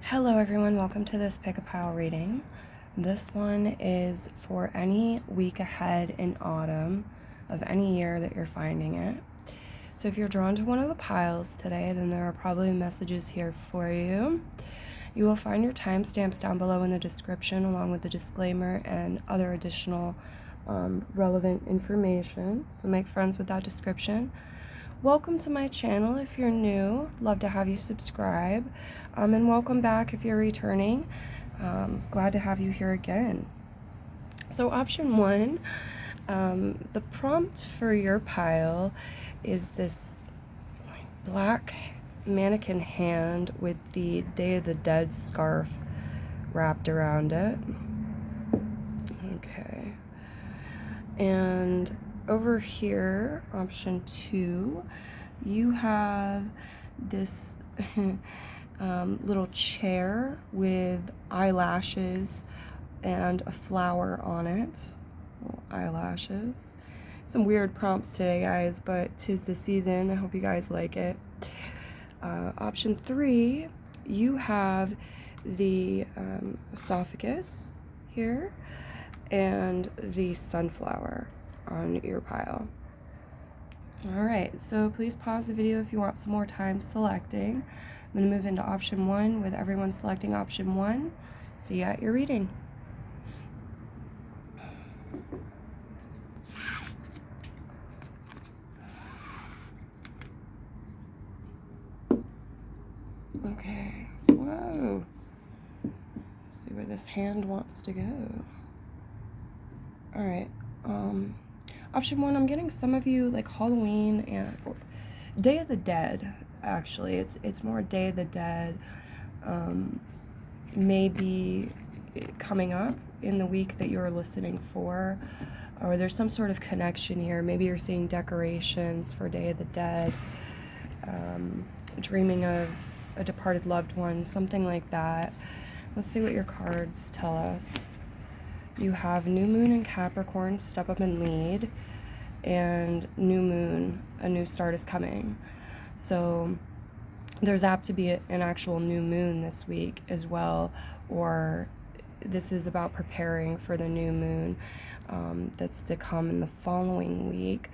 Hello everyone, welcome to this pick a pile reading. This one is for any week ahead in autumn of any year that you're finding it. So if you're drawn to one of the piles today, then there are probably messages here for you. You will find your timestamps down below in the description along with the disclaimer and other additional relevant information. So make friends with that description. Welcome to my channel if you're new. Love to have you subscribe. And welcome back if you're returning. Glad to have you here again. So option one, the prompt for your pile is this black mannequin hand with the Day of the Dead scarf wrapped around it. Okay. And over here, option two, you have this little chair with eyelashes and a flower on it. Little eyelashes. Some weird prompts today, guys, but 'tis the season. I hope you guys like it. Option three, you have the esophagus here and the sunflower on your pile. Alright, so please pause the video if you want some more time selecting. I'm going to move into option one with everyone selecting option one. See you at your reading. Okay, whoa. Let's see where this hand wants to go. Alright, option one, I'm getting some of you like Halloween and Day of the Dead. Actually, it's more Day of the Dead. Maybe coming up in the week that you're listening for, or there's some sort of connection here. Maybe you're seeing decorations for Day of the Dead, dreaming of a departed loved one, something like that. Let's see what your cards tell us. You have New Moon in Capricorn, step up and lead, and New Moon, a new start is coming. So there's apt to be an actual new moon this week as well, or this is about preparing for the new moon that's to come in the following week.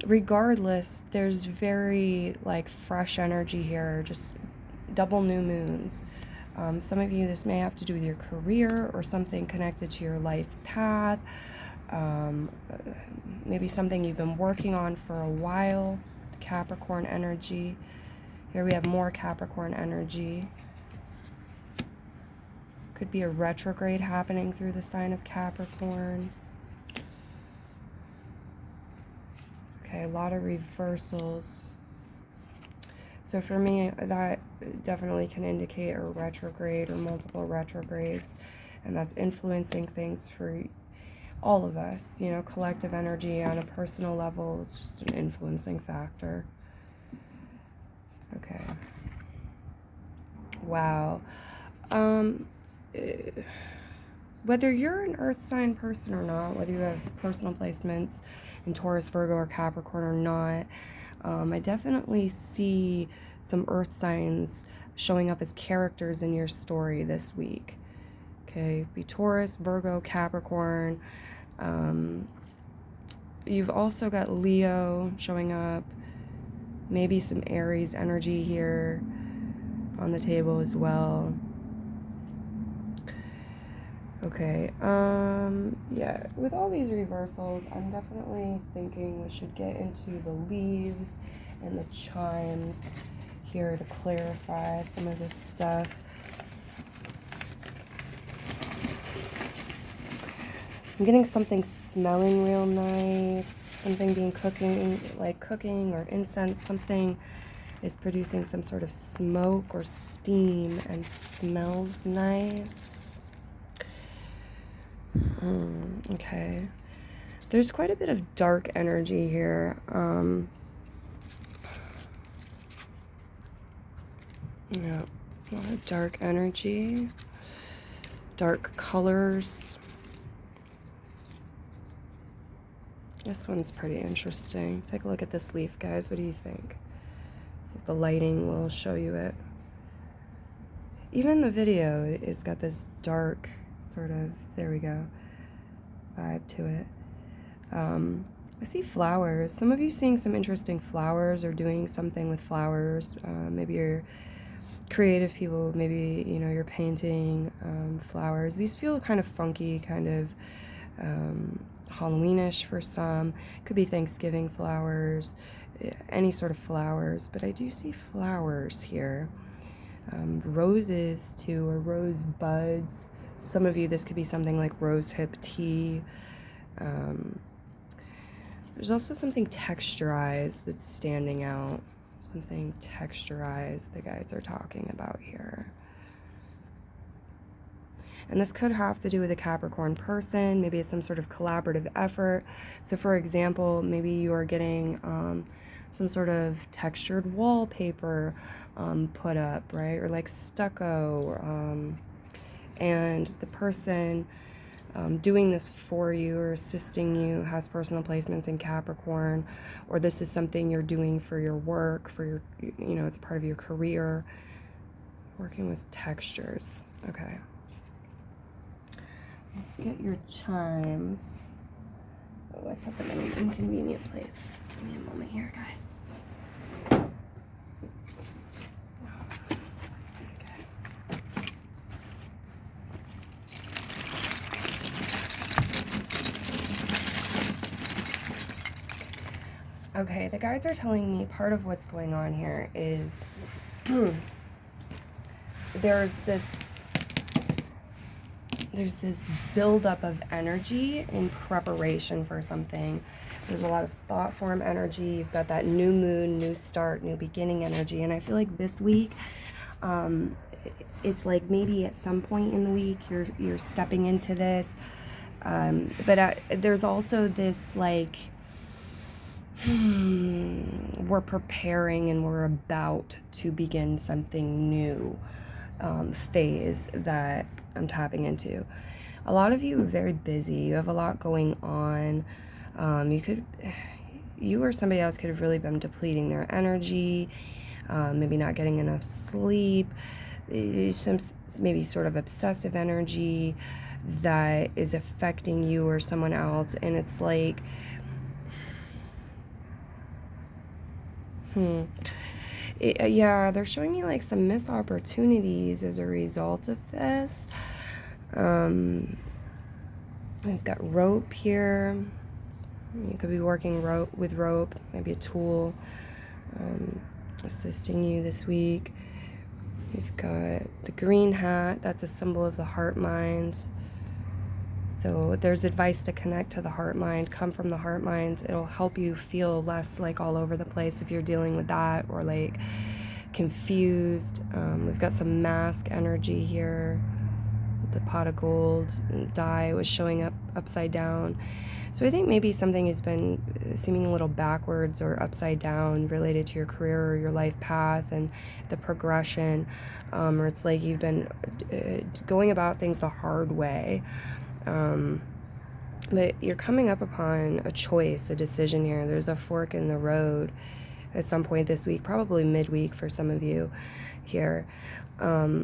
Regardless, there's very like fresh energy here, just double new moons. Some of you, this may have to do with your career or something connected to your life path. Maybe something you've been working on for a while. Capricorn energy. Here we have more Capricorn energy. Could be a retrograde happening through the sign of Capricorn. Okay, a lot of reversals. So for me, that definitely can indicate a retrograde or multiple retrogrades, and that's influencing things for all of us, you know, collective energy on a personal level. It's just an influencing factor. Okay. Wow. Whether you're an earth sign person or not, whether you have personal placements in Taurus, Virgo, or Capricorn or not, I definitely see some earth signs showing up as characters in your story this week. Okay, be Taurus, Virgo, Capricorn. You've also got Leo showing up, maybe some Aries energy here on the table as well. Okay, yeah, with all these reversals, I'm definitely thinking we should get into the leaves and the chimes here to clarify some of this stuff. I'm getting something smelling real nice, something being cooking or incense, something is producing some sort of smoke or steam and smells nice. Okay. There's quite a bit of dark energy here. Yeah, a lot of dark energy, dark colors. This one's pretty interesting. Take a look at this leaf, guys. What do you think? See if the lighting will show you it. even the video, it's got this dark sort of, there we go, vibe to it. I see flowers. Some of you seeing some interesting flowers or doing something with flowers. Maybe you're creative people, maybe, you know, you're painting flowers. These feel kind of funky, kind of Halloweenish for some. Could be Thanksgiving flowers, any sort of flowers, but I do see flowers here. Roses too, or rose buds. Some of you, this could be something like rose hip tea. There's also something texturized that's standing out. Something texturized the guides are talking about here. And this could have to do with a Capricorn person. Maybe it's some sort of collaborative effort. So for example, maybe you are getting some sort of textured wallpaper put up, right? Or like stucco. And the person doing this for you or assisting you has personal placements in Capricorn, or this is something you're doing for your work, for your, you know, it's part of your career. Working with textures. Okay. Let's get your chimes. Oh, I put them in an inconvenient place. Give me a moment here, guys. Okay, the guides are telling me part of what's going on here is there's this buildup of energy in preparation for something. There's a lot of thought form energy. You've got that new moon, new start, new beginning energy. And I feel like this week, it's like maybe at some point in the week you're stepping into this. But there's also this like, we're preparing and we're about to begin something new phase that I'm tapping into. A lot of you are very busy. You have a lot going on. You or somebody else could have really been depleting their energy, maybe not getting enough sleep, maybe sort of obsessive energy that is affecting you or someone else. And it's like, yeah, they're showing me like some missed opportunities as a result of this. I've got rope here. You could be working with rope, maybe a tool assisting you this week. We've got the green hat. That's a symbol of the heart mind. So there's advice to connect to the heart mind, come from the heart mind. It'll help you feel less like all over the place if you're dealing with that or like confused. We've got some mask energy here. The pot of gold die was showing up upside down. So I think maybe something has been seeming a little backwards or upside down related to your career or your life path and the progression. Or it's like you've been going about things the hard way. But you're coming up upon a choice, a decision here. There's a fork in the road at some point this week, probably midweek for some of you here. And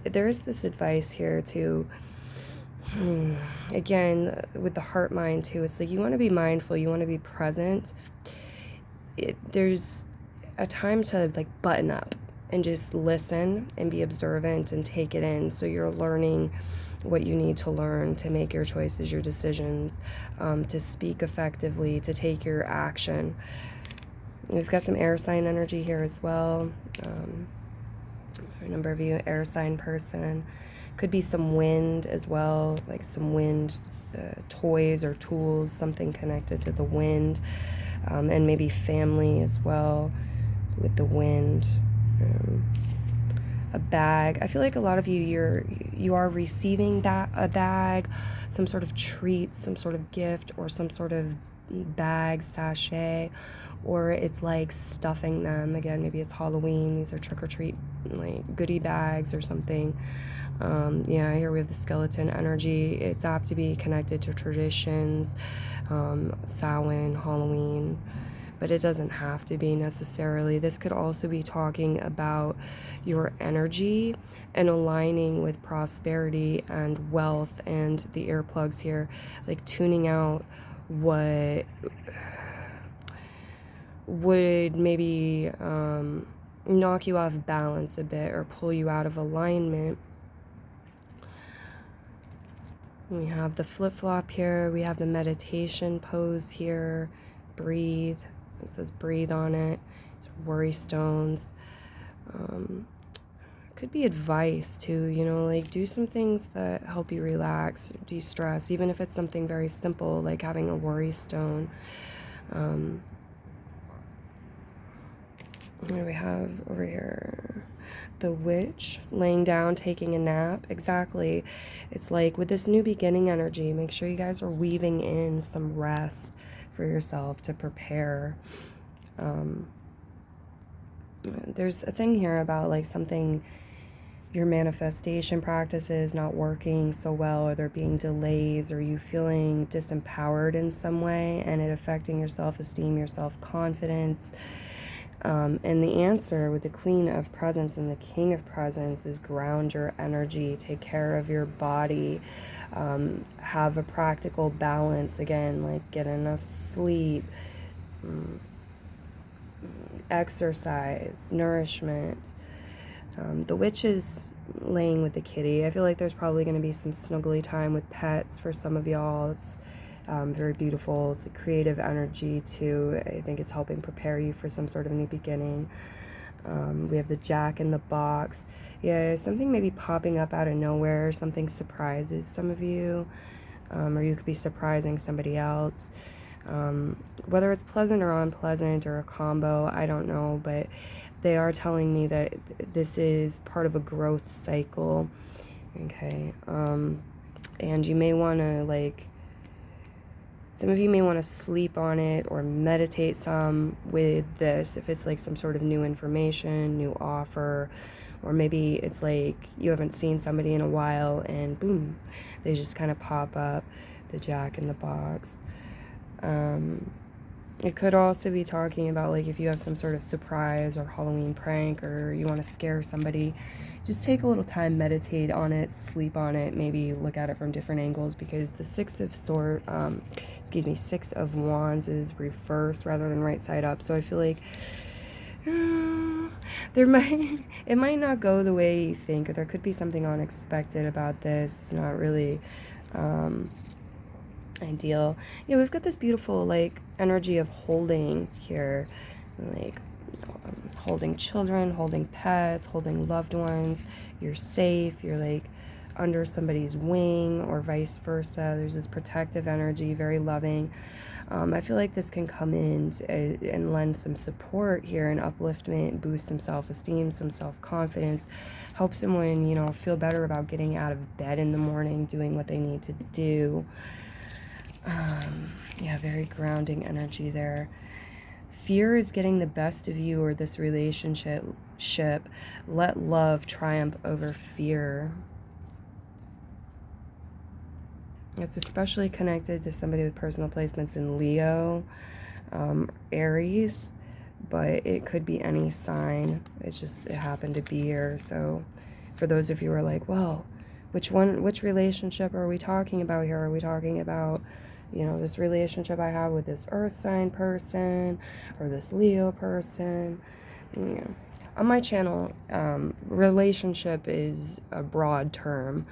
there's this advice here to, again, with the heart mind too, it's like you want to be mindful, you want to be present. There's a time to like button up and just listen and be observant and take it in. So you're learning what you need to learn to make your choices, your decisions, to speak effectively, to take your action. We've got some air sign energy here as well. A number of you, air sign person. Could be some wind as well, like some wind toys or tools, something connected to the wind, and maybe family as well with the wind. A bag. I feel like a lot of you are receiving a bag, some sort of treat, some sort of gift, or some sort of bag, sachet, or it's like stuffing them. Again, maybe it's Halloween. These are trick-or-treat like goodie bags or something. Yeah, here we have the skeleton energy. It's apt to be connected to traditions, Samhain, Halloween. but it doesn't have to be necessarily. This could also be talking about your energy and aligning with prosperity and wealth, and the earplugs here, like tuning out what would maybe knock you off balance a bit or pull you out of alignment. We have the flip-flop here. We have the meditation pose here. Breathe. It says breathe on it. Worry stones. Could be advice too, you know, like do some things that help you relax, de-stress, even if it's something very simple like having a worry stone. What do we have over here? The witch, laying down, taking a nap. Exactly. It's like with this new beginning energy, make sure you guys are weaving in some rest for yourself to prepare. There's a thing here about like something, your manifestation practices not working so well, or there being delays, or you feeling disempowered in some way, and it affecting your self-esteem, your self-confidence. And the answer with the Queen of Presents and the King of Presents is ground your energy, take care of your body, have a practical balance, again, like get enough sleep, exercise, nourishment. The witch is laying with the kitty. I feel like there's probably going to be some snuggly time with pets for some of y'all. It's very beautiful. It's a creative energy too. I think it's helping prepare you for some sort of new beginning. We have the Jack in the Box. Yeah, something maybe popping up out of nowhere. Something surprises some of you, or you could be surprising somebody else. Whether it's pleasant or unpleasant or a combo, I don't know, but they are telling me that this is part of a growth cycle. Okay. And you may want to, like, some of you may want to sleep on it or meditate some with this if it's like some sort of new information, new offer, or maybe it's like you haven't seen somebody in a while and boom, they just kind of pop up, the Jack in the Box. It could also be talking about like if you have some sort of surprise or Halloween prank, or you want to scare somebody, just take a little time, meditate on it, sleep on it, maybe look at it from different angles, because the Six of Wands is reversed rather than right side up. So I feel like it might not go the way you think, or there could be something unexpected about this. It's not really ideal. Yeah, we've got this beautiful like energy of holding here, like holding children, holding pets, holding loved ones. You're safe, you're like under somebody's wing, or vice versa. There's this protective energy, very loving. I feel like this can come in and lend some support here and upliftment, boost some self-esteem, some self-confidence, help someone, you know, feel better about getting out of bed in the morning, doing what they need to do. Yeah, very grounding energy there. Fear is getting the best of you or this relationship. Let love triumph over fear. It's especially connected to somebody with personal placements in Leo, Aries, but it could be any sign. It happened to be here. So for those of you who are like, well, which relationship are we talking about here? Are we talking about, you know, this relationship I have with this earth sign person or this Leo person? Yeah. On my channel, relationship is a broad term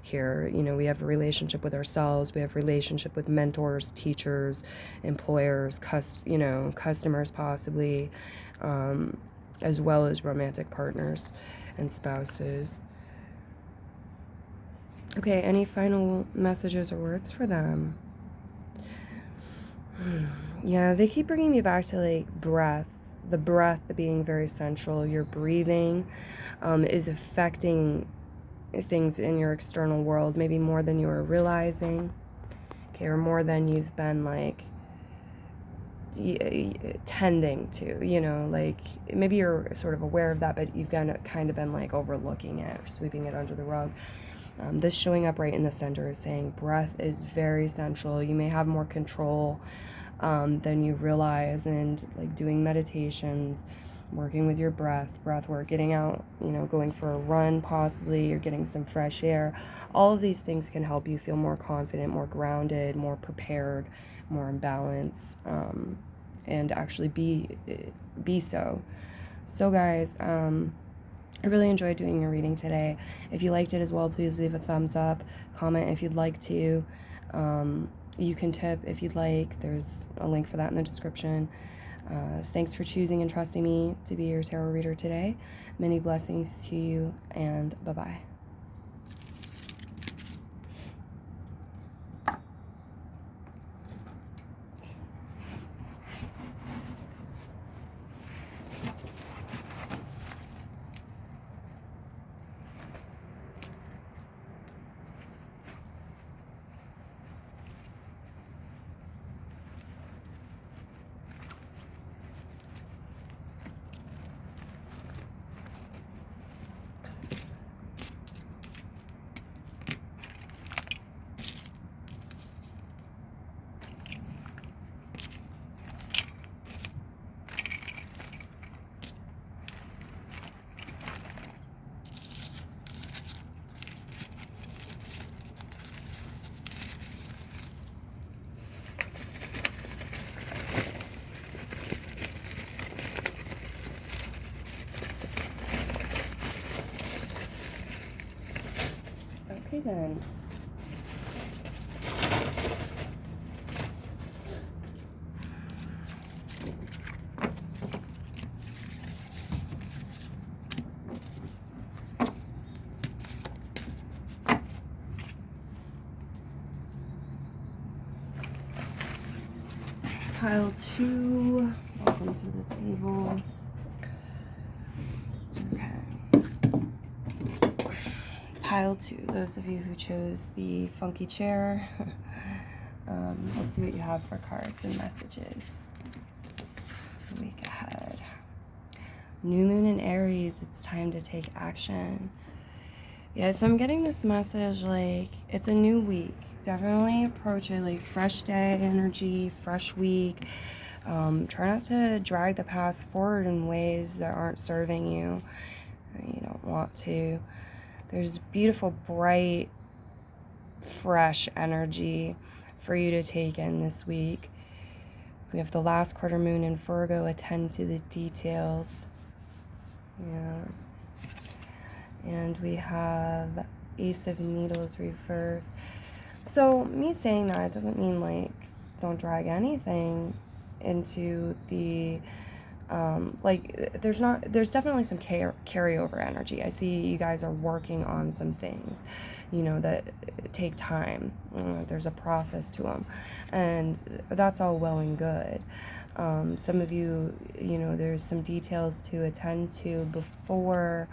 here. You know, we have a relationship with ourselves, we have relationship with mentors, teachers, employers, customers possibly, as well as romantic partners and spouses. Okay, any final messages or words for them? Yeah, they keep bringing me back to like breath. The breath being very central. Your breathing is affecting things in your external world, maybe more than you are realizing. Okay, or more than you've been like tending to, you know, like maybe you're sort of aware of that, but you've kind of been like overlooking it or sweeping it under the rug. This showing up right in the center is saying breath is very central. You may have more control than you realize, and like doing meditations, working with your breath work, getting out, going for a run, possibly you're getting some fresh air. All of these things can help you feel more confident, more grounded, more prepared, more in balance, and actually be so guys, I really enjoyed doing your reading today. If you liked it as well, please leave a thumbs up, comment if you'd like to. You can tip if you'd like. There's a link for that in the description. Thanks for choosing and trusting me to be your tarot reader today. Many blessings to you, and bye-bye. Okay then. Pile 2, welcome to the table. Okay. Pile 2, those of you who chose the funky chair. Let's see what you have for cards and messages. The week ahead. New moon in Aries, it's time to take action. Yeah, so I'm getting this message like it's a new week. Definitely approach it like fresh day energy, fresh week. Try not to drag the past forward in ways that aren't serving you. You don't want to. There's beautiful, bright, fresh energy for you to take in this week. We have the last quarter moon in Virgo. Attend to the details. Yeah. And we have Ace of Needles reverse. So me saying that doesn't mean like don't drag anything into the there's definitely some carryover energy. I see you guys are working on some things, that take time. There's a process to them, and that's all well and good. Some of you, there's some details to attend to before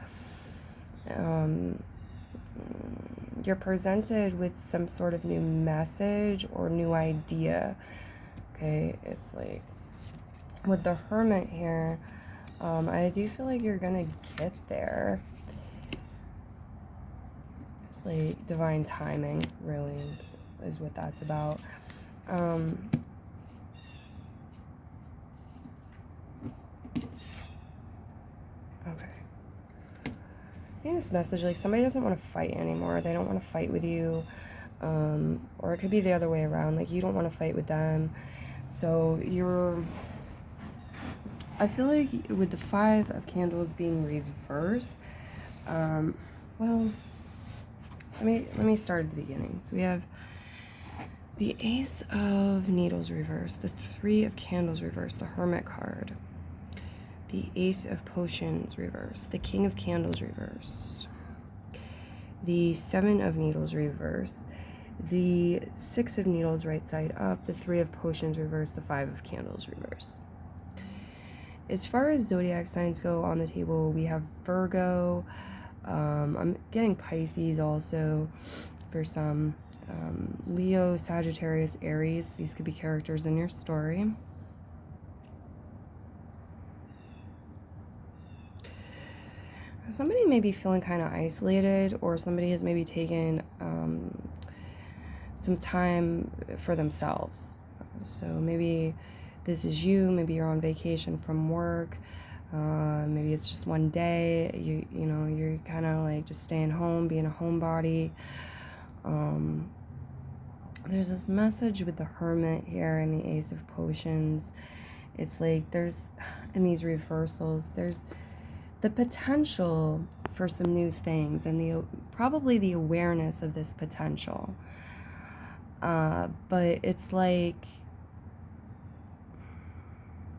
you're presented with some sort of new message or new idea. Okay, it's like with the Hermit here, I do feel like you're gonna get there. It's like divine timing, really, is what that's about. Okay. In this message, like somebody doesn't want to fight anymore. They don't want to fight with you, or it could be the other way around. Like you don't want to fight with them. So I feel like with the 5 of Candles being reversed, well, let me start at the beginning. So we have the Ace of Needles reversed, the 3 of Candles reversed, the Hermit card, the Ace of Potions reversed, the King of Candles reversed, the 7 of Needles reversed, the 6 of Needles right side up, the 3 of Potions reversed, the 5 of Candles reversed. As far as zodiac signs go on the table, we have Virgo. I'm getting Pisces also for some. Leo, Sagittarius, Aries. These could be characters in your story. Somebody may be feeling kind of isolated, or somebody has maybe taken some time for themselves. So maybe this is you, maybe you're on vacation from work, maybe it's just one day, you know, you're kind of like just staying home, being a homebody. There's this message with the Hermit here and the Ace of Potions. It's like there's, in these reversals, there's the potential for some new things and probably the awareness of this potential. But it's like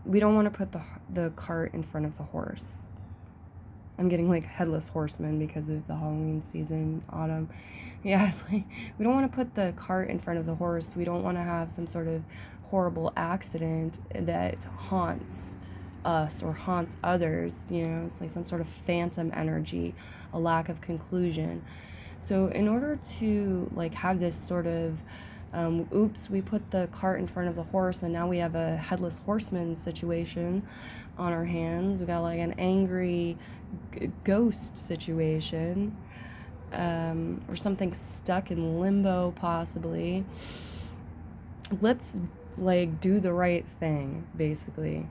we don't want to put the cart in front of the horse. I'm getting like headless horseman because of the Halloween season, autumn. Yeah, it's like we don't want to put the cart in front of the horse. We don't want to have some sort of horrible accident that haunts us or haunts others. You know, it's like some sort of phantom energy, a lack of conclusion. So in order to like have this sort of oops, we put the cart in front of the horse and now we have a headless horseman situation on our hands. We got like an angry ghost situation, or something stuck in limbo possibly. Let's like do the right thing, basically.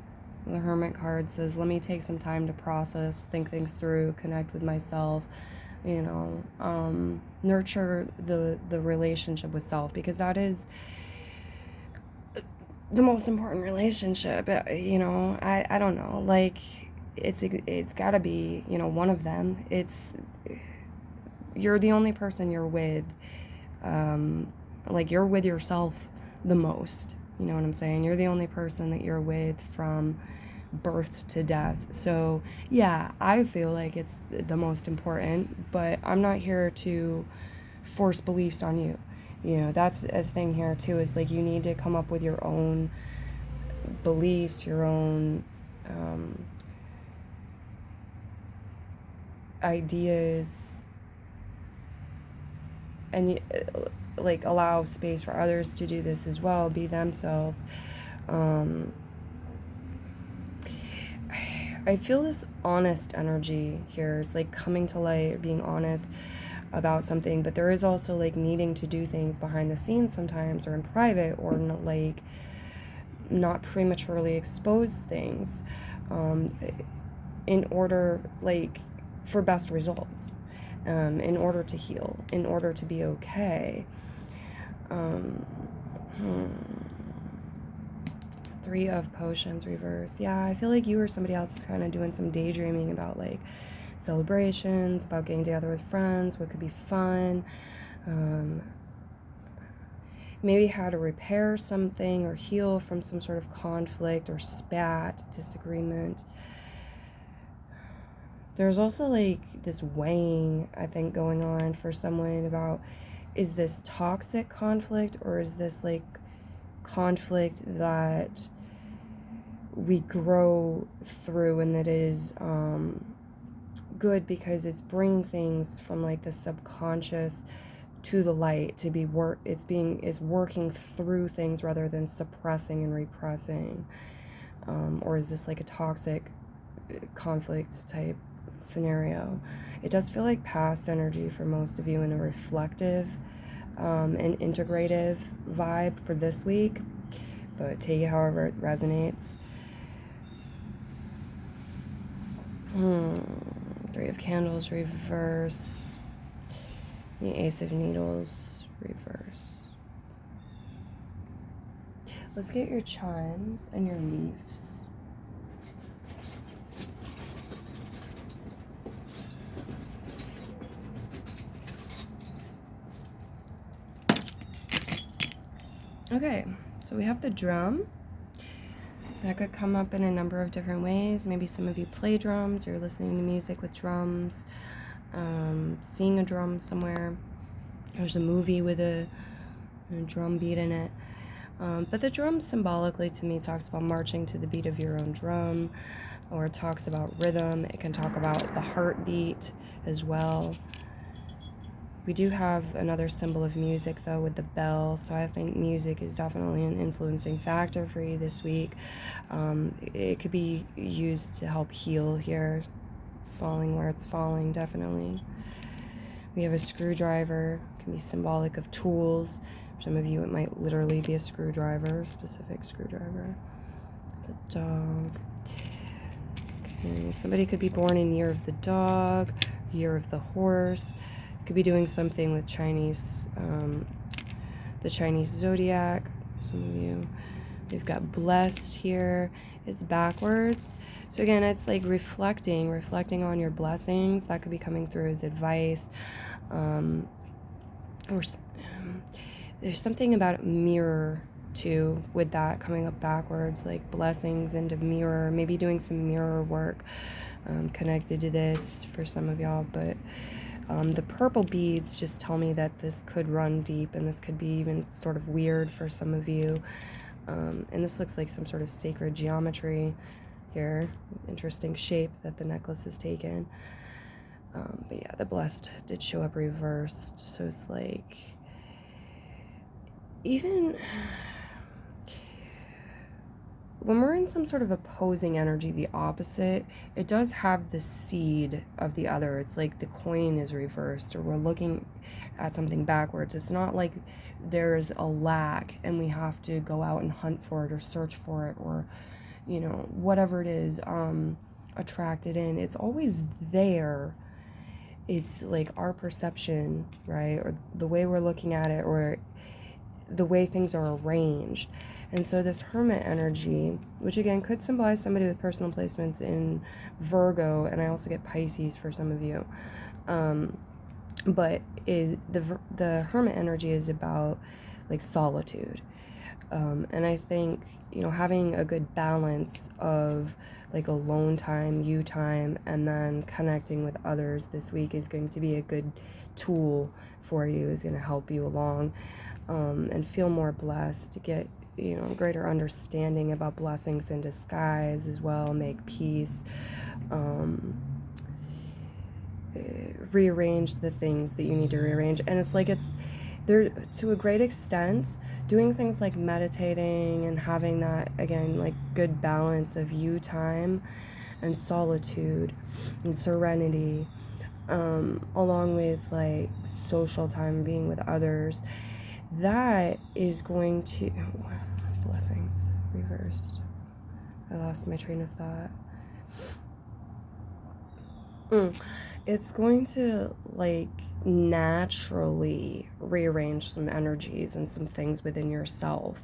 The Hermit card says, let me take some time to process, think things through, connect with myself, you know, nurture the relationship with self, because that is the most important relationship. You know, I don't know, like it's got to be, you know, one of them. You're the only person you're with, like you're with yourself the most, you know what I'm saying? You're the only person that you're with from birth to death. So yeah, I feel like it's the most important, but I'm not here to force beliefs on you. You know, that's a thing here too, is like you need to come up with your own beliefs, your own ideas, and like allow space for others to do this as well, be themselves. I feel this honest energy here. It's like coming to light, being honest about something, but there is also like needing to do things behind the scenes sometimes, or in private, or like not prematurely expose things in order, like, for best results, in order to heal, in order to be okay. Three of Potions reverse. Yeah, I feel like you or somebody else is kind of doing some daydreaming about like celebrations, about getting together with friends, what could be fun, maybe how to repair something or heal from some sort of conflict or spat, disagreement. There's also like this weighing, I think, going on for someone about, is this toxic conflict or is this like conflict that we grow through and that is good because it's bringing things from like the subconscious to the light to be is working through things rather than suppressing and repressing, or is this like a toxic conflict type scenario? It does feel like past energy for most of you in a reflective and integrative vibe for this week, but take it however it resonates. Three of Candles reverse, the Ace of Needles reverse. Let's get your chimes and your leaves. Okay, so we have the drum. That could come up in a number of different ways. Maybe some of you play drums, you're listening to music with drums, seeing a drum somewhere. There's a movie with a drum beat in it. But the drum symbolically to me talks about marching to the beat of your own drum, or it talks about rhythm. It can talk about the heartbeat as well. We do have another symbol of music, though, with the bell, so I think music is definitely an influencing factor for you this week. It could be used to help heal here, falling where it's falling, definitely. We have a screwdriver, can be symbolic of tools, For some of you, it might literally be a screwdriver, specific screwdriver. The dog. Okay, somebody could be born in year of the dog, year of the horse. Could be doing something with Chinese, the Chinese zodiac. Some of you. We've got blessed here. It's backwards. So again, it's like reflecting on your blessings. That could be coming through as advice. There's something about mirror too with that coming up backwards, like blessings into mirror, maybe doing some mirror work connected to this for some of y'all. But the purple beads just tell me that this could run deep, and this could be even sort of weird for some of you. And this looks like some sort of sacred geometry here. Interesting shape that the necklace is taken. But yeah, the blessed did show up reversed. So it's like, even when we're in some sort of opposing energy, the opposite, it does have the seed of the other. It's like the coin is reversed, or we're looking at something backwards. It's not like there's a lack and we have to go out and hunt for it or search for it, or, you know, whatever it is, attract it in. It's always there. Is like our perception, right? Or the way we're looking at it, or the way things are arranged. And so this Hermit energy, which again could symbolize somebody with personal placements in Virgo, and I also get Pisces for some of you, but is the Hermit energy is about like solitude, and I think, you know, having a good balance of like alone time, you time, and then connecting with others this week is going to be a good tool for you, is going to help you along, and feel more blessed, to get, you know, greater understanding about blessings in disguise as well, make peace, rearrange the things that you need to rearrange. And it's like, it's there to a great extent, doing things like meditating and having that, again, like good balance of you time and solitude and serenity, along with like social time, being with others, that is going to, blessings reversed. I lost my train of thought. It's going to like naturally rearrange some energies and some things within yourself.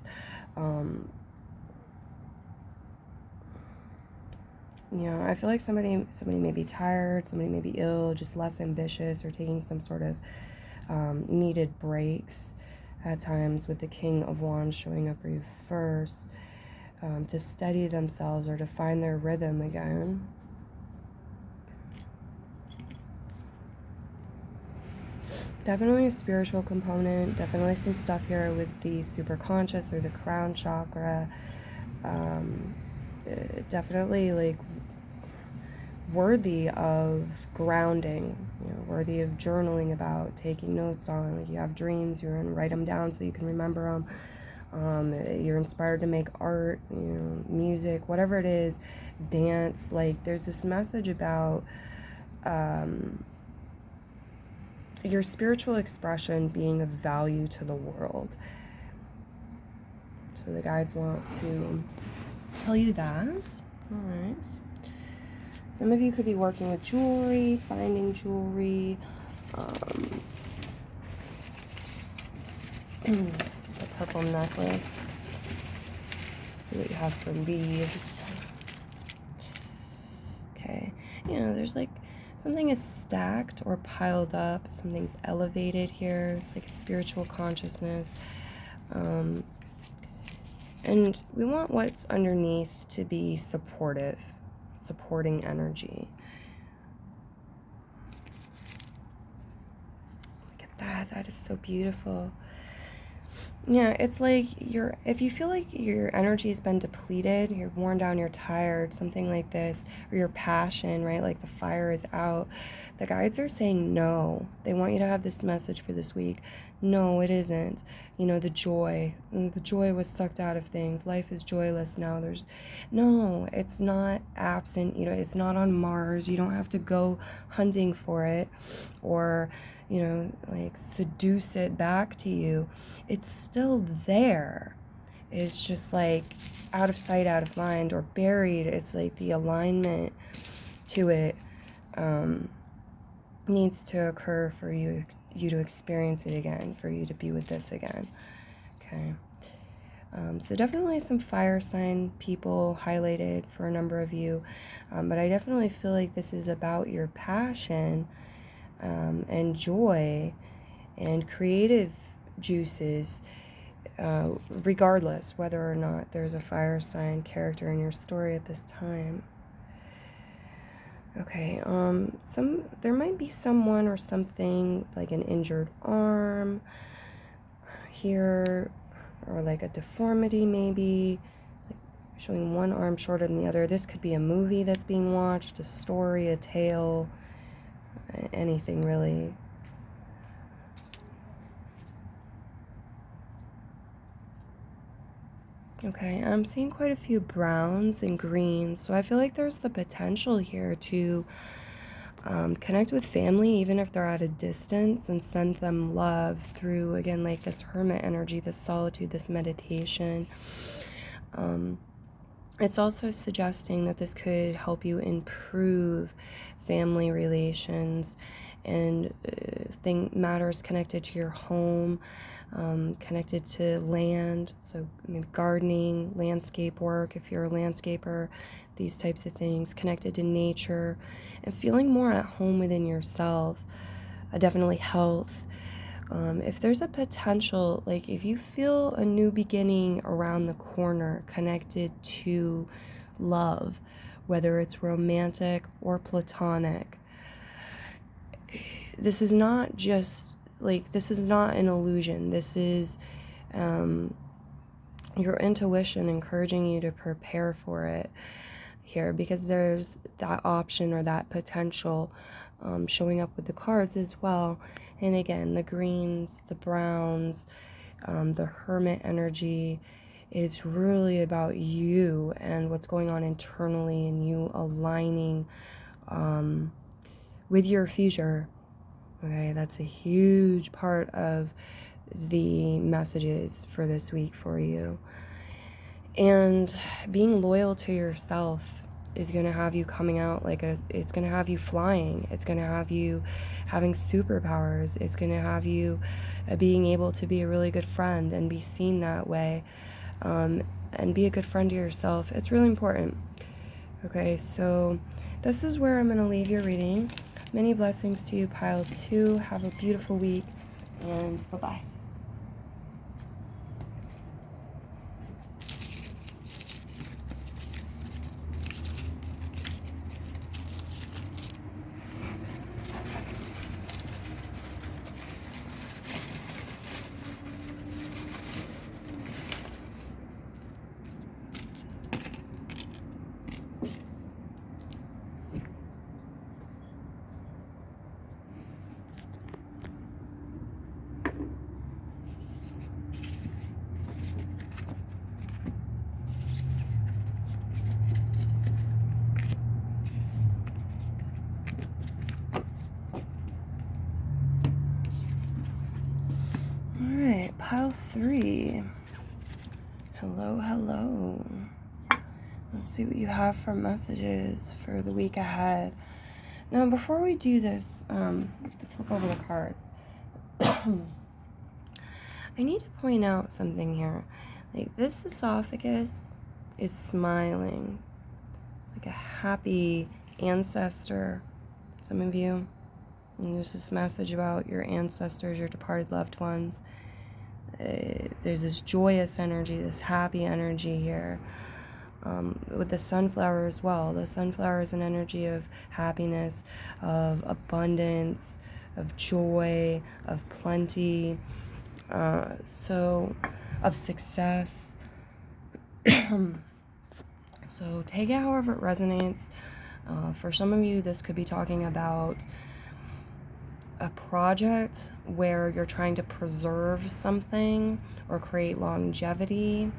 You know, I feel like somebody may be tired, somebody may be ill, just less ambitious, or taking some sort of needed breaks at times, with the King of Wands showing up reverse, to steady themselves or to find their rhythm again. Definitely a spiritual component, definitely some stuff here with the superconscious or the crown chakra. Definitely like worthy of grounding, you know, worthy of journaling about, taking notes on. Like, you have dreams, you're gonna write them down so you can remember them. You're inspired to make art, you know, music, whatever it is, dance. Like, there's this message about your spiritual expression being of value to the world. So the guides want to tell you that. All right. Some of you could be working with jewelry, finding jewelry, the purple necklace. See what you have for leaves. Okay. You know, there's like something is stacked or piled up. Something's elevated here. It's like a spiritual consciousness. And we want what's underneath to be supportive, supporting energy. Look at that. That is so beautiful. Yeah, it's like if you feel like your energy has been depleted, you're worn down, you're tired, something like this, or your passion, right? Like the fire is out. The guides are saying no. They want you to have this message for this week. No, it isn't. You know, the joy was sucked out of things. Life is joyless now. No, it's not absent. You know, it's not on Mars. You don't have to go hunting for it or, you know, like seduce it back to you. It's still there. It's just like out of sight, out of mind, or buried. It's like the alignment to it needs to occur for you to experience it again, for you to be with this again. Okay. So definitely some fire sign people highlighted for a number of you, but I definitely feel like this is about your passion and joy and creative juices, regardless whether or not there's a fire sign character in your story at this time. Okay, there might be someone or something like an injured arm here, or like a deformity maybe. It's like showing one arm shorter than the other. This could be a movie that's being watched, a story, a tale, anything really. Okay, and I'm seeing quite a few browns and greens, so I feel like there's the potential here to connect with family, even if they're at a distance, and send them love through, again, like this hermit energy, this solitude, this meditation. It's also suggesting that this could help you improve family relations and matters connected to your home, connected to land, so maybe gardening, landscape work if you're a landscaper, these types of things, connected to nature, and feeling more at home within yourself. Definitely health. If there's a potential, like if you feel a new beginning around the corner connected to love, whether it's romantic or platonic, this is not just like, this is not an illusion. This is your intuition encouraging you to prepare for it here, because there's that option or that potential showing up with the cards as well. And again, the greens, the browns, the hermit energy is really about you and what's going on internally, and you aligning with your future. Okay, that's a huge part of the messages for this week for you. And being loyal to yourself is going to have you coming out like it's going to have you flying. It's going to have you having superpowers. It's going to have you being able to be a really good friend and be seen that way, and be a good friend to yourself. It's really important. Okay, so this is where I'm going to leave your reading. Many blessings to you, pile 2. Have a beautiful week, and bye-bye. Alright, pile 3. Hello, hello. Let's see what you have for messages for the week ahead. Now, before we do this, to flip over the cards, I need to point out something here. Like, this esophagus is smiling. It's like a happy ancestor, some of you. And there's this message about your ancestors, your departed loved ones. There's this joyous energy, this happy energy here. With the sunflower as well. The sunflower is an energy of happiness, of abundance, of joy, of plenty, so of success. So take it however it resonates. For some of you, this could be talking about a project where you're trying to preserve something or create longevity.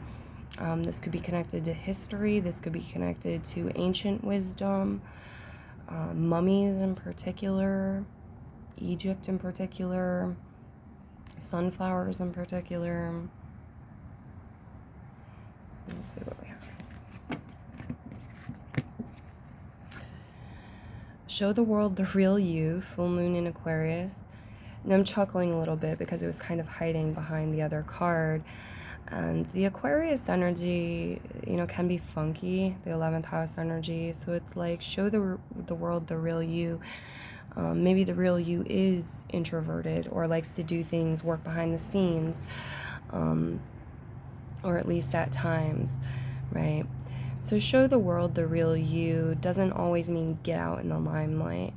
This could be connected to history. This could be connected to ancient wisdom. mummies in particular, Egypt in particular, sunflowers in particular. Let's see what we have. Show the world the real you, full moon in Aquarius. And I'm chuckling a little bit because it was kind of hiding behind the other card. And the Aquarius energy, you know, can be funky, the 11th house energy. So it's like, show the world the real you. Maybe the real you is introverted or likes to do things, work behind the scenes, or at least at times, right? So show the world the real you doesn't always mean get out in the limelight,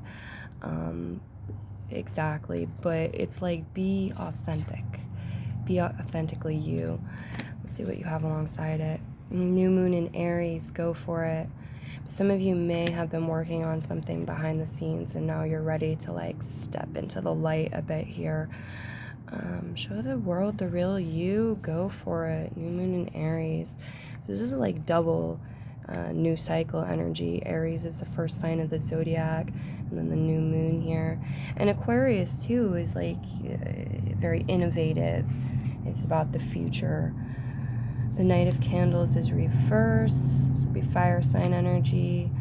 exactly, but it's like be authentic. Be authentically you. Let's see what you have alongside it. New moon in Aries, go for it. Some of you may have been working on something behind the scenes and now you're ready to like step into the light a bit here. Show the world the real you, go for it. New moon in Aries. So this is like double new cycle energy. Aries is the first sign of the zodiac, and then the new moon here. And Aquarius too is like very innovative. It's about the future. The Knight of Candles is reversed. This would be fire sign energy.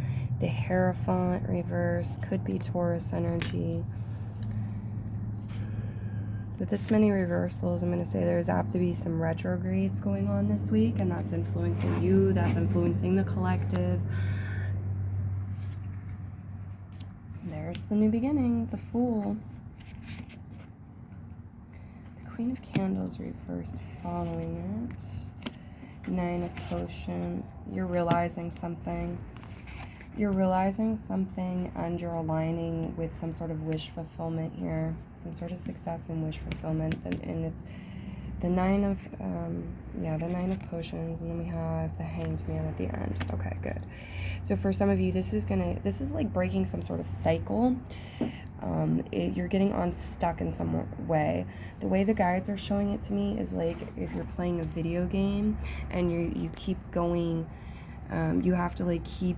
The Hierophant reversed could be Taurus energy. With this many reversals, I'm going to say there's apt to be some retrogrades going on this week, and that's influencing you, that's influencing the collective. There's the new beginning, the Fool. The Queen of Candles reversed following it. 9 of Potions. You're realizing something. You're realizing something and you're aligning with some sort of wish fulfillment here. Some sort of success and wish fulfillment. And it's the 9 of, the 9 of Potions. And then we have the Hanged Man at the end. Okay, good. So for some of you, this is like breaking some sort of cycle. You're getting unstuck in some way. The way the guides are showing it to me is like if you're playing a video game and you keep going, you have to like keep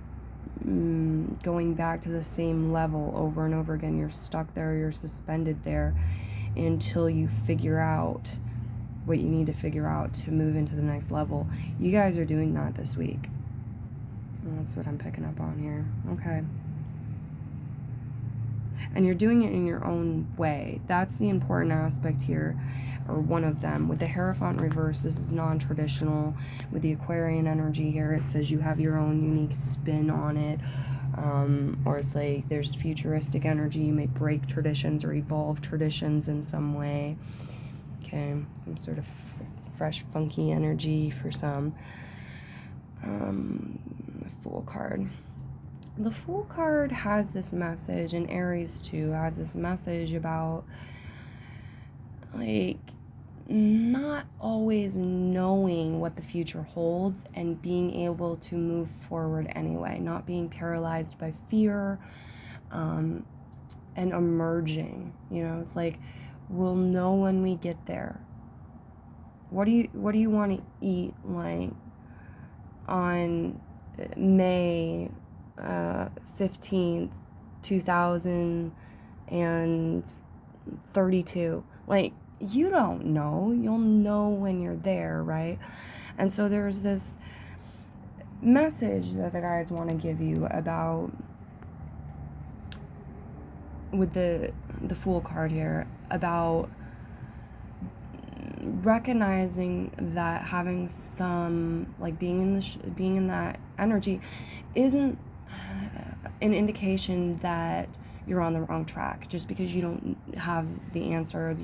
going back to the same level over and over again. You're stuck there, you're suspended there until you figure out what you need to figure out to move into the next level. You guys are doing that this week. That's what I'm picking up on here. Okay. And you're doing it in your own way. That's the important aspect here, or one of them. With the Hierophant reverse, this is non-traditional. With the Aquarian energy here, it says you have your own unique spin on it. Or it's like there's futuristic energy. You may break traditions or evolve traditions in some way. Okay, some sort of fresh, funky energy for some. The Fool card. The Fool card has this message, and Aries too has this message about like not always knowing what the future holds and being able to move forward anyway, not being paralyzed by fear, and emerging. You know, it's like we'll know when we get there. What do you want to eat like on May 15th, 2032? Like, you don't know. You'll know when you're there, right? And so there's this message that the guides want to give you about, with the Fool card here, about recognizing that having some, like, being in that energy isn't an indication that you're on the wrong track. Just because you don't have the answer,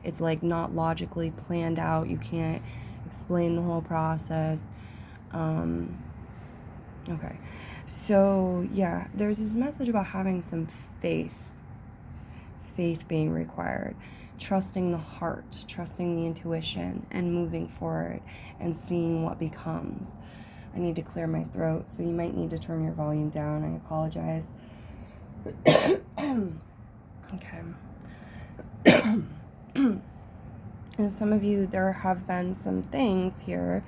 it's like not logically planned out, you can't explain the whole process. Okay, so yeah, there's this message about having some faith being required, trusting the heart, trusting the intuition, and moving forward and seeing what becomes. I need to clear my throat, so you might need to turn your volume down. I apologize. Okay. And some of you, there have been some things here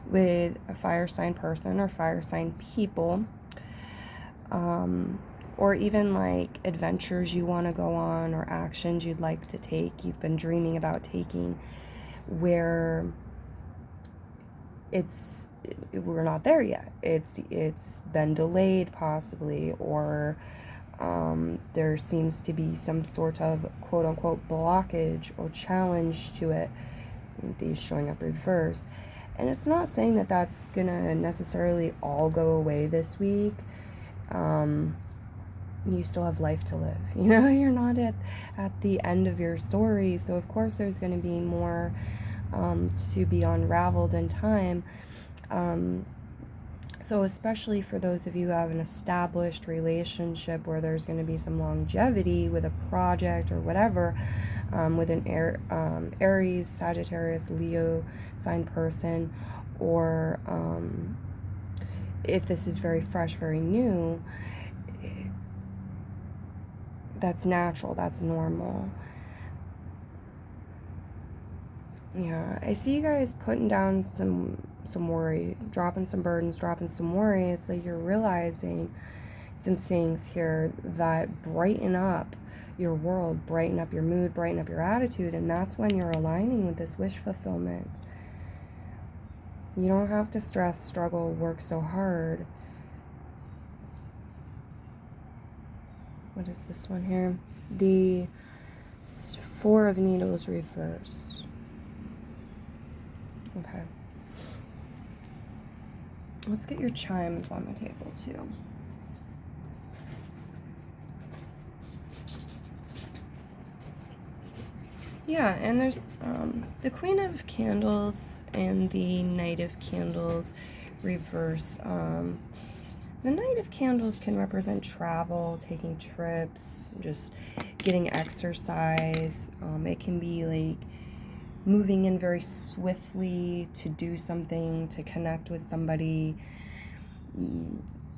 with a fire sign person or fire sign people, or even like adventures you want to go on or actions you'd like to take, you've been dreaming about taking, where we're not there yet. It's been delayed possibly, or there seems to be some sort of quote unquote blockage or challenge to it. These showing up reversed. And it's not saying that that's gonna necessarily all go away this week. You still have life to live. You know, you're not at the end of your story. So of course there's gonna be more to be unraveled in time. So especially for those of you who have an established relationship where there's going to be some longevity with a project or whatever, with an Aries, Sagittarius, Leo sign person, or if this is very fresh, very new, that's natural, that's normal. Yeah, I see you guys putting down some worry, dropping some burdens, dropping some worry. It's like you're realizing some things here that brighten up your world, brighten up your mood, brighten up your attitude, and that's when you're aligning with this wish fulfillment. You don't have to stress, struggle, work so hard. What is this one here? The Four of Needles reversed. Okay. Let's get your chimes on the table too. Yeah, and there's the Queen of Candles and the Knight of Candles reverse. The Knight of Candles can represent travel, taking trips, just getting exercise. It can be like moving in very swiftly to do something, to connect with somebody.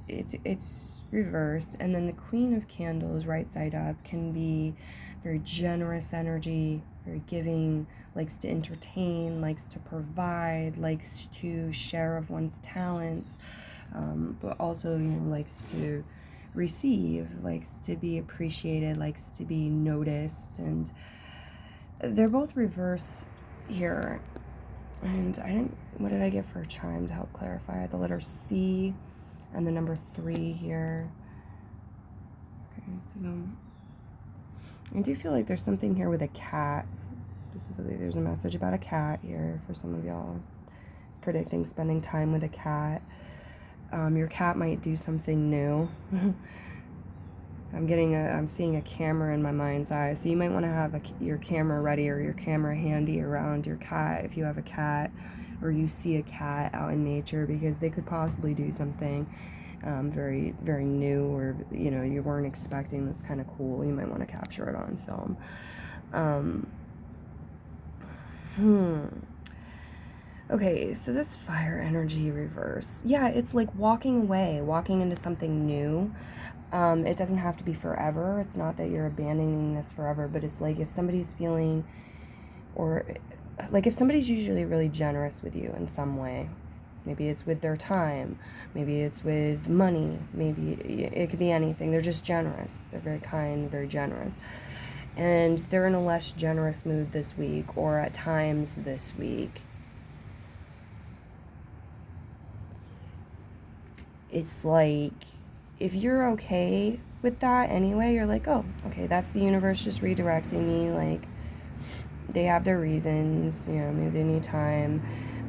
It's reversed. And then the Queen of Candles, right side up, can be very generous energy, very giving, likes to entertain, likes to provide, likes to share of one's talents, but also, likes to receive, likes to be appreciated, likes to be noticed. And they're both reverse here. And what did I get for a chime to help clarify? The letter C and the number 3 here. Okay, so I do feel like there's something here with a cat. Specifically, there's a message about a cat here for some of y'all. It's predicting spending time with a cat. Your cat might do something new. I'm seeing a camera in my mind's eye, so you might want to have your camera ready or your camera handy around your cat if you have a cat, or you see a cat out in nature, because they could possibly do something very, very new, or you weren't expecting. That's kind of cool. You might want to capture it on film. Okay, so this fire energy reverse. Yeah, it's like walking away, walking into something new. It doesn't have to be forever. It's not that you're abandoning this forever, but it's like if somebody's feeling, or like if somebody's usually really generous with you in some way, maybe it's with their time, maybe it's with money, maybe it could be anything. They're just generous. They're very kind, very generous. And they're in a less generous mood this week, or at times this week. It's like, if you're okay with that anyway, you're like, oh, okay, that's the universe just redirecting me. Like, they have their reasons, maybe they need time.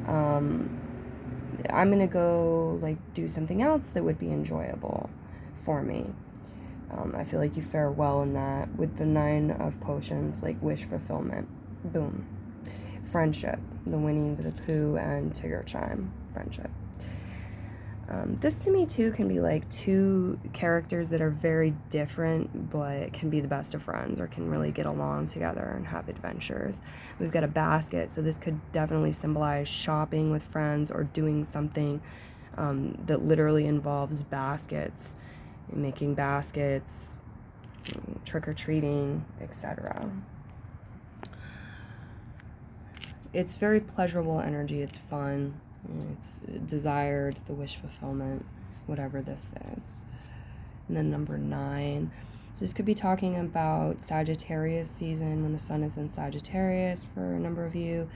I'm gonna go like do something else that would be enjoyable for me. I feel like you fare well in that with the 9 of Potions, like wish fulfillment. Boom. Friendship, the Winnie the Pooh and Tigger chime. Friendship. This to me too can be like 2 characters that are very different, but can be the best of friends, or can really get along together and have adventures. We've got a basket, so this could definitely symbolize shopping with friends, or doing something that literally involves baskets, making baskets, trick-or-treating, etc. It's very pleasurable energy. It's fun. It's desired, the wish fulfillment, whatever this is. and then number 9. So this could be talking about Sagittarius season, when the sun is in Sagittarius for a number of you.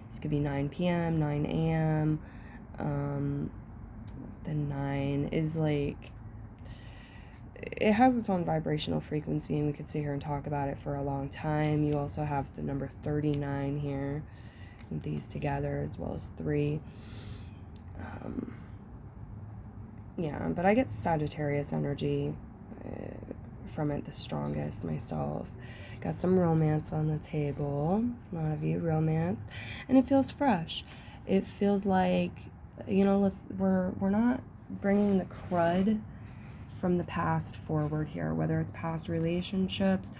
This could be 9 p.m., 9 a.m. The 9 is like, it has its own vibrational frequency, and we could sit here and talk about it for a long time. You also have the number 39 here, with these together, as well as 3. Yeah, but I get Sagittarius energy from it the strongest myself. Got some romance on the table. A lot of you, romance. And it feels fresh. It feels like, you know, we're not bringing the crud from the past forward here, whether it's past relationships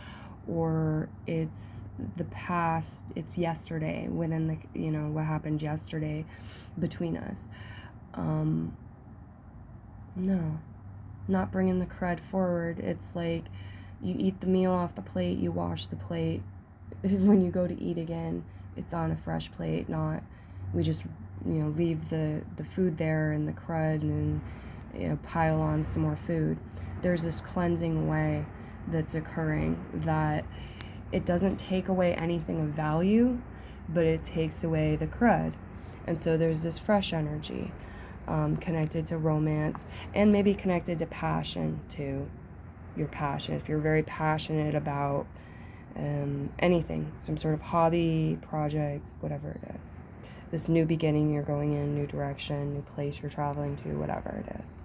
or it's the past, it's yesterday, within the, you know, what happened yesterday between us. No, not bringing the crud forward. It's like you eat the meal off the plate, you wash the plate. When you go to eat again, it's on a fresh plate, not we just, you know, leave the food there and the crud and, you know, pile on some more food. There's this cleansing way that's occurring that it doesn't take away anything of value, but it takes away the crud. And so there's this fresh energy connected to romance, and maybe connected to passion too. Your passion, if you're very passionate about anything, some sort of hobby, project, whatever it is. This new beginning you're going in, new direction, new place you're traveling to, whatever it is.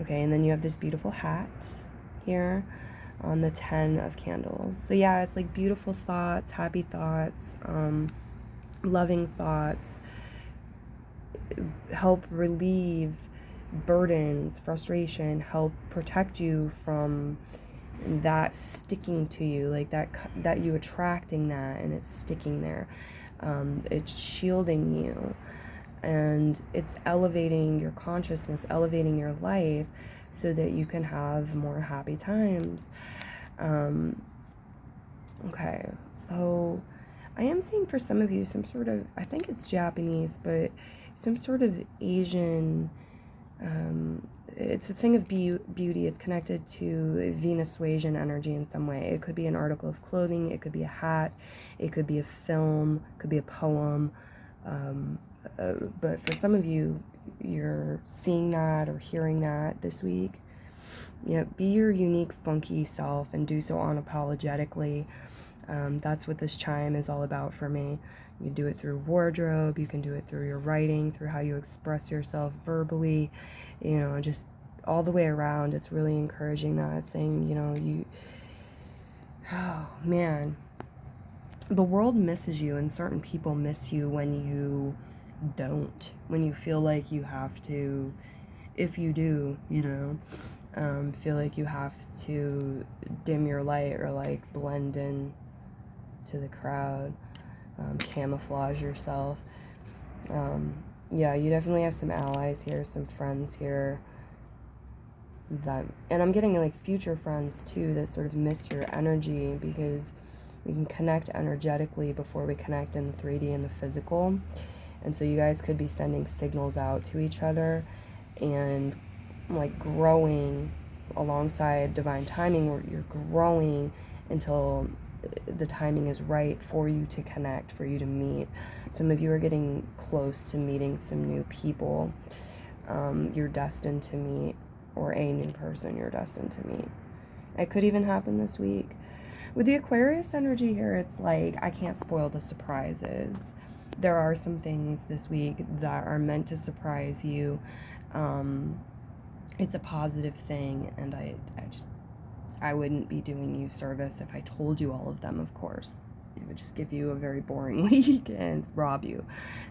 Okay, and then you have this beautiful hat here on the 10 of candles. So yeah, it's like beautiful thoughts, happy thoughts, loving thoughts, help relieve burdens, frustration, help protect you from that sticking to you, like that you attracting that and it's sticking there. It's shielding you, and it's elevating your consciousness, elevating your life so that you can have more happy times. Okay, so I am seeing for some of you some sort of, I think it's Japanese, but some sort of Asian, it's a thing of beauty. It's connected to Venusian energy in some way. It could be an article of clothing, it could be a hat, it could be a film, it could be a poem. But for some of you, you're seeing that or hearing that this week. You know, be your unique, funky self and do so unapologetically. That's what this chime is all about for me. You can do it through wardrobe, you can do it through your writing, through how you express yourself verbally, you know, just all the way around. It's really encouraging that, saying, you know, oh man, the world misses you, and certain people miss you when you don't, when you feel like you have to, if you do, you know, feel like you have to dim your light or like blend in to the crowd, camouflage yourself. Yeah, you definitely have some allies here, some friends here that, and I'm getting like future friends too that sort of miss your energy, because we can connect energetically before we connect in the 3D and the physical. And so you guys could be sending signals out to each other and like growing alongside divine timing, where you're growing until the timing is right for you to connect, for you to meet. Some of you are getting close to meeting some new people you're destined to meet, or a new person you're destined to meet. It could even happen this week. With the Aquarius energy here, it's like, I can't spoil the surprises. There are some things this week that are meant to surprise you. It's a positive thing, and I wouldn't be doing you service if I told you all of them, of course. It would just give you a very boring week and rob you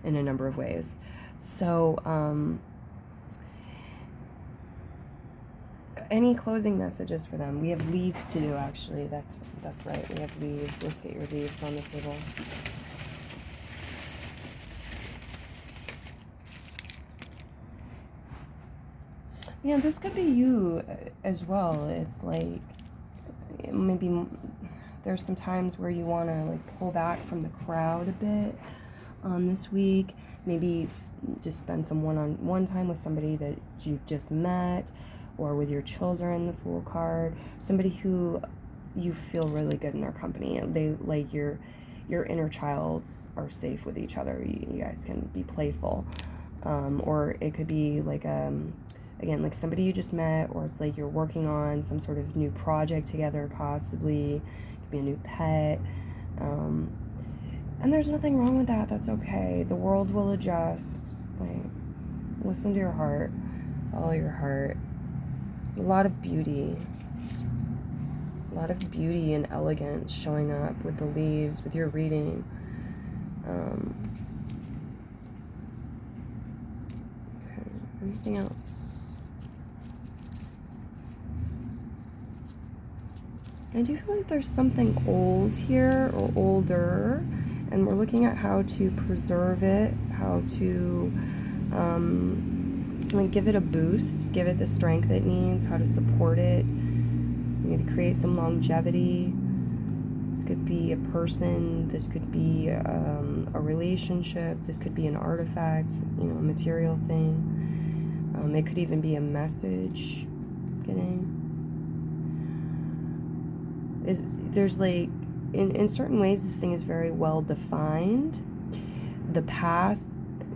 in a number of ways. So, any closing messages for them? We have leaves to do, actually. That's right. We have leaves. Let's get your leaves on the table. Yeah, this could be you as well. It's like, maybe there's some times where you want to like pull back from the crowd a bit this week. Maybe just spend some one-on-one time with somebody that you've just met, or with your children, the Fool card. Somebody who you feel really good in their company. They like your inner childs are safe with each other. You guys can be playful. Or it could be like again, like somebody you just met, or it's like you're working on some sort of new project together, possibly. It could be a new pet. And there's nothing wrong with that. That's okay. The world will adjust. Like, listen to your heart. Follow your heart. A lot of beauty. A lot of beauty and elegance showing up with the leaves, with your reading. Okay. Anything else? I do feel like there's something old here, or older, and we're looking at how to preserve it, how to like give it a boost, give it the strength it needs, how to support it, maybe create some longevity. This could be a person, this could be a relationship, this could be an artifact, a material thing. It could even be a message. There's like, in certain ways, this thing is very well defined. The path,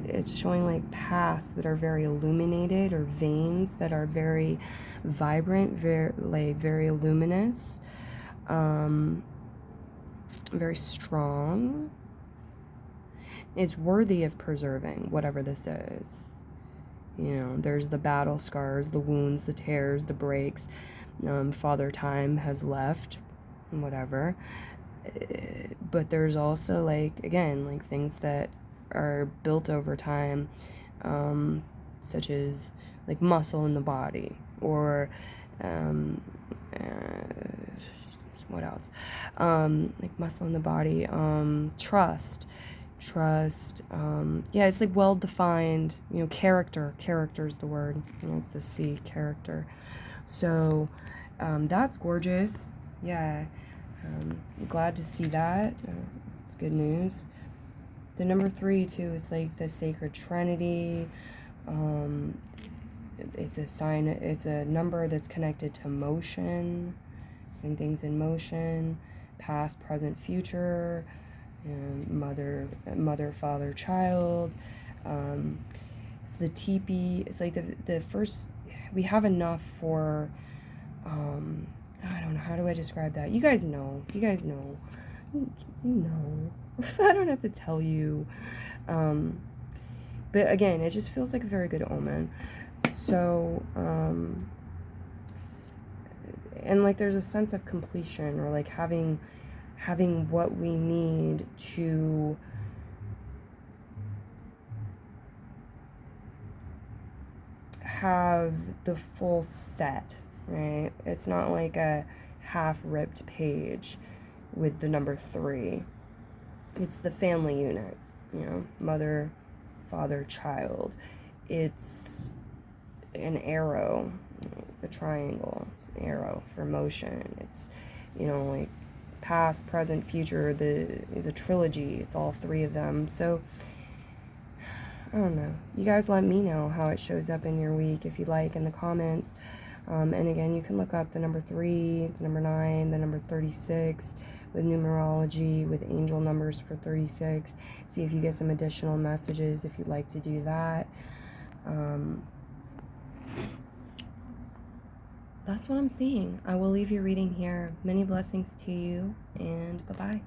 it's showing like paths that are very illuminated, or veins that are very vibrant, very luminous, very strong. It's worthy of preserving, whatever this is. There's the battle scars, the wounds, the tears, the breaks. Father Time has left, whatever. But there's also, like, again, like things that are built over time, such as like muscle in the body, or what else? Like muscle in the body, trust. Yeah, it's like well defined. Character is the word. It's the C, character. So that's gorgeous. Yeah. I'm glad to see that. It's good news. The number 3 too is like the sacred trinity. It's a sign. It's a number that's connected to motion, and things in motion, past, present, future, and mother, father, child. It's the teepee. It's like the first. We have enough for. I don't know, how do I describe that? You guys know. You know. I don't have to tell you. But again, it just feels like a very good omen. So, and like there's a sense of completion, or like having what we need to have the full set. Right? It's not like a half-ripped page with the number 3. It's the family unit, mother, father, child. It's an arrow, the triangle. It's an arrow for motion. It's, like past, present, future, the trilogy. It's all 3 of them. So, I don't know. You guys let me know how it shows up in your week, if you like, in the comments. And again, you can look up the number 3, the number 9, the number 36 with numerology, with angel numbers for 36. See if you get some additional messages if you'd like to do that. That's what I'm seeing. I will leave your reading here. Many blessings to you, and bye-bye.